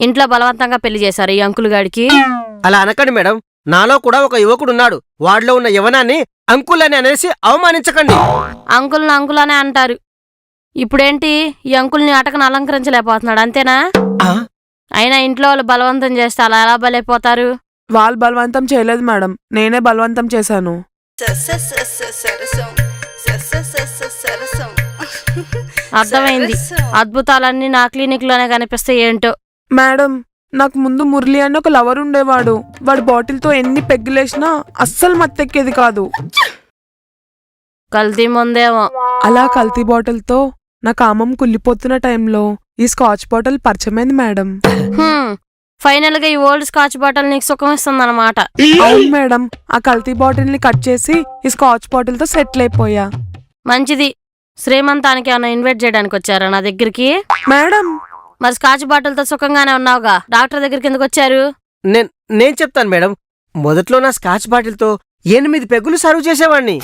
ఇంట్లో బలవంతంగా పెళ్లి చేశారు ఈ అంకుల్ గాడికి. అలా అనకండి మేడం. నాలో కూడా ఒక యువకుడున్నాడు. వాడిలో ఉన్న యవనాన్ని అంకుల్ అని అనేసి అవమానించకండి. అంకుల్ని అంకుల్ అనే అంటారు. ఇప్పుడేంటి ఈ అంకుల్ని అటకను అలంకరించలేకపోతున్నాడు అంతేనా? ఆ? అయినా ఇంట్లో వాళ్ళు బలవంతం చేస్తే అలా ఎలా బలైపోతారు? వాళ్ళు బలవంతం చేయలేదు మేడం, నేనే బలవంతం చేశాను. అర్థమైంది. అద్భుతాలన్నీ నా క్లినిక్ లోనే కనిపిస్తాయి ఏంటో. మేడం, నాకు ముందు మురళి అని ఒక లవర్ ఉండేవాడు. వాడి బాటిల్తో ఎన్ని పెగ్గులేసినా అస్సలు మత్తెక్కేది కాదు. కల్తీ ముందేమో. అలా కల్తీ బాటిల్తో నా కామం కుళ్ళిపోతున్న టైంలో ఈ స్కాచ్ బాటిల్ పరిచయమైంది మేడం. ఫైనల్ గా ఈ ఓల్డ్ స్కాచ్ బాటిల్ నీకు సుఖం ఇస్తుందన్నమాట. అవును మేడం, ఆ కల్తీ బాటిల్ ని కట్ చేసి ఈ స్కాచ్ బాటిల్ తో సెటిల్ అయిపోయా. మంచిది. శ్రీమంతానికి ఏమైనా ఇన్వైట్ చేయడానికి వచ్చారా నా దగ్గరికి? మేడం, మరి స్కాచ్ బాటిల్ తో సుఖంగానే ఉన్నావుగా, డాక్టర్ దగ్గరికి ఎందుకు వచ్చారు? నేను చెప్తాను మేడం. మొదట్లో నా స్కాచ్ బాటిల్తో 8 పెగ్గులు సర్వ్ చేసేవాడిని.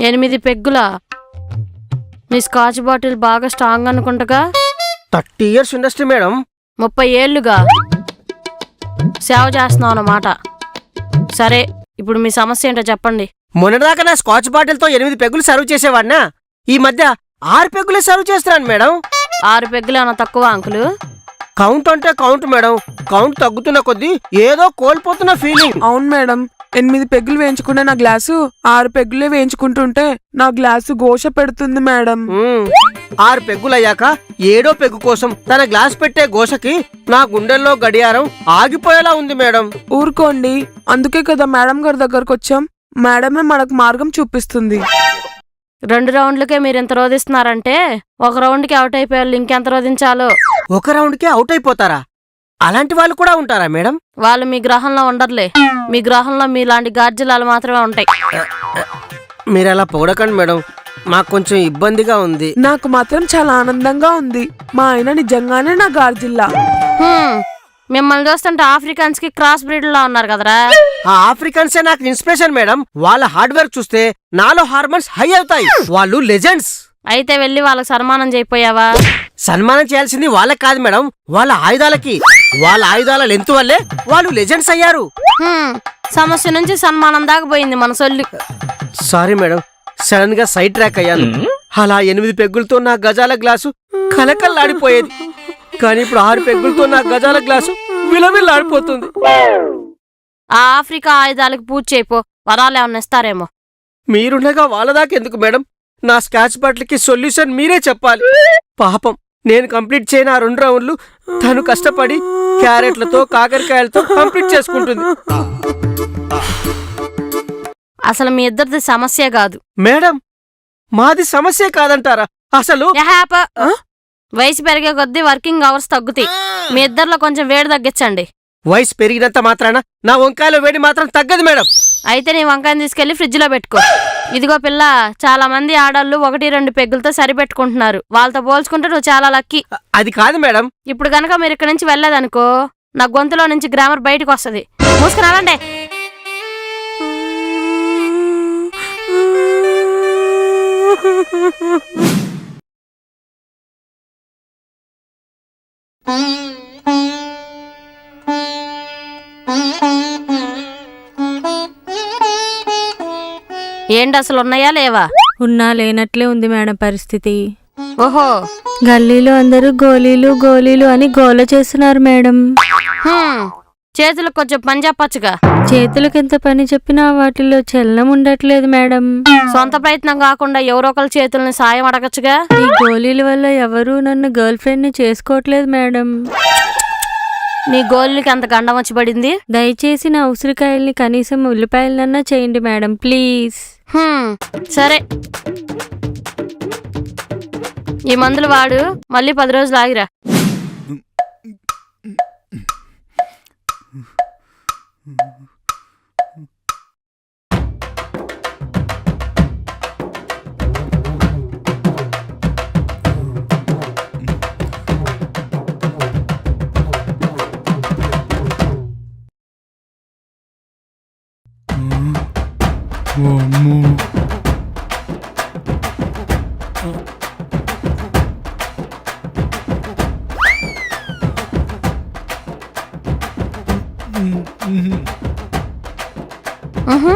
8 పెగ్గులా? మీ స్కాచ్ బాటిల్ బాగా స్ట్రాంగ్ అనుకుంటగా. 30 years industry madam. 30 ఏళ్లుగా సేవ చేస్తున్నావు అన్నమాట. సరే, ఇప్పుడు మీ సమస్య ఏంటో చెప్పండి. మొన్నదాకా నా స్కాచ్ బాటిల్తో 8 పెగ్గులు సర్వ్ చేసేవాడినా ఈ మధ్య 6 పెగ్గులే సర్వ్ చేస్తున్నాను మేడం. 6 పెగ్గులు ఏమన్నా తక్కువ అంకులు? కౌంట్ అంటే కౌంట్ మేడం. కౌంట్ తగ్గుతున్న కొద్దీ ఏదో కోల్పోతున్న ఫీలింగ్. అవును మేడం, 8 పెగ్గులు వేయించుకునే నా గ్లాసు 6 పెగ్గులే వేయించుకుంటుంటే నా గ్లాసు ఘోష పెడుతుంది మేడం. 6 పెగ్గులయ్యాక 7వ పెగ్గు కోసం తన గ్లాస్ పెట్టే ఘోషకి నా గుండెల్లో గడియారం ఆగిపోయేలా ఉంది మేడం. ఊరుకోండి, అందుకే కదా మేడం గారి దగ్గరకు వచ్చాం. మేడమే మనకు మార్గం చూపిస్తుంది. 2 రౌండ్లకే మీరు ఇంత రోధిస్తున్నారంటే 1 రౌండ్కి అవుట్ అయిపోయారు ఇంకెంత రోధించాలో. 1 రౌండ్కే అవుట్ అయిపోతారా? అలాంటి వాళ్ళు కూడా ఉంటారా మేడం? వాళ్ళు మీ గ్రహంలో ఉండర్లే. మీ గ్రహంలో మీలాంటి గార్జిలాలు మాత్రమే ఉంటాయి. మీరలా పొగడకండి మేడం, మాకు కొంచెం ఇబ్బందిగా ఉంది. నాకు మాత్రం చాలా ఆనందంగా ఉంది. మా ఆయన నిజంగానే నా గార్జిల్లా. మిమ్మల్ని చూస్తుంటే ఆఫ్రికన్స్ కి క్రాస్ బ్రీడ్ లా ఉన్నారు కదరా. ఆ ఆఫ్రికన్సే నాకు ఇన్స్పిరేషన్ మేడం. వాళ్ళ హార్డ్ వర్క్ చూస్తే నాలో హార్మోన్స్ హై అవుతాయి. వాళ్ళు లెజెండ్స్. అయితే వెళ్ళి వాళ్ళకి సన్మానం చేయిపోయావా? సన్మానం చేయాల్సింది వాళ్ళకి కాదు మేడం, వాళ్ళ ఆయుధాలకి. వాళ్ళ ఆయుధాల లెంత్ వల్లే వాళ్ళు లెజెండ్స్ అయ్యారు. సమస్య నుంచి సన్మానం దాకా పోయింది మన సొల్లు. సారీ మేడం, సడన్ గా సైడ్ ట్రాక్ అయ్యాను. అలా 8 పెగ్గులతో నా గజాల గ్లాసు కలకల్లాడిపోయేది. కానీ ఇప్పుడు 6 పెగ్గులతో నా గజాల గ్లాసు విలవిల్లాడిపోతుంది. ఆ ఆఫ్రికా ఆయుధాలకు పూజ చేయిపో, వరాలు ఏమన్నా ఇస్తారేమో. మీరుండగా వాళ్ళదాకా ఎందుకు మేడం? నా స్కాచ్ బాటిల్కి సొల్యూషన్ మీరే చెప్పాలి. పాపం, నేను కంప్లీట్ చేయని ఆ 2 రౌండ్లు తను కష్టపడి క్యారెట్లతో కాకరకాయలతో కంప్లీట్ చేసుకుంటుంది. అసలు మీ ఇద్దరిది సమస్య కాదు మేడం, మాది సమస్య కాదంటారా అసలు? వయసు పెరిగే కొద్దీ వర్కింగ్ అవర్స్ తగ్గుతాయి. మీ ఇద్దరిలో కొంచెం వేడి తగ్గించండి. వయసు పెరిగినంత మాత్రాన నా వంకాయలో వేడి మాత్రం తగ్గదు మేడం. అయితే నీ వంకాయని తీసుకెళ్లి ఫ్రిడ్జ్ లో పెట్టుకో. ఇదిగో పిల్ల, చాలా మంది ఆడవాళ్ళు 1-2 పెగ్గులతో సరిపెట్టుకుంటున్నారు. వాళ్ళతో పోల్చుకుంటే నువ్వు చాలా లక్కీ. అది కాదు మేడం. ఇప్పుడు గనక మీరు ఇక్కడి నుంచి వెళ్ళలేదనుకో, నా గొంతులో నుంచి గ్రామర్ బయటకు వస్తుంది. మూసుకురావండి. ఏంటి అసలు ఉన్నాయా లేవా? ఉన్నా లేనట్లే ఉంది మేడం పరిస్థితి. ఓహో, గల్లీలో అందరూ గోళీలు గోళీలు అని గోల చేస్తున్నారు మేడం. చేతులకు కొంచెం పని చెప్పచ్చుగా. చేతులకు ఎంత పని చెప్పినా వాటిలో చలనం ఉండట్లేదు మేడం. సొంత ప్రయత్నం కాకుండా ఎవరో ఒకరి చేతుల్ని సాయం అడగచ్చుగా. ఈ గోళీల వల్ల ఎవరూ నన్ను గర్ల్ ఫ్రెండ్ ని చేసుకోవట్లేదు మేడం. నీ గోళ్ళకి అంత గండం వచ్చి పడింది. దయచేసి నా ఉసిరికాయల్ని కనీసం ఉల్లిపాయలన్నా చేయండి మేడం, ప్లీజ్. సరే, ఈ మందులు వాడు, మళ్ళీ 10 రోజులు ఆగిరా. మ్హూ.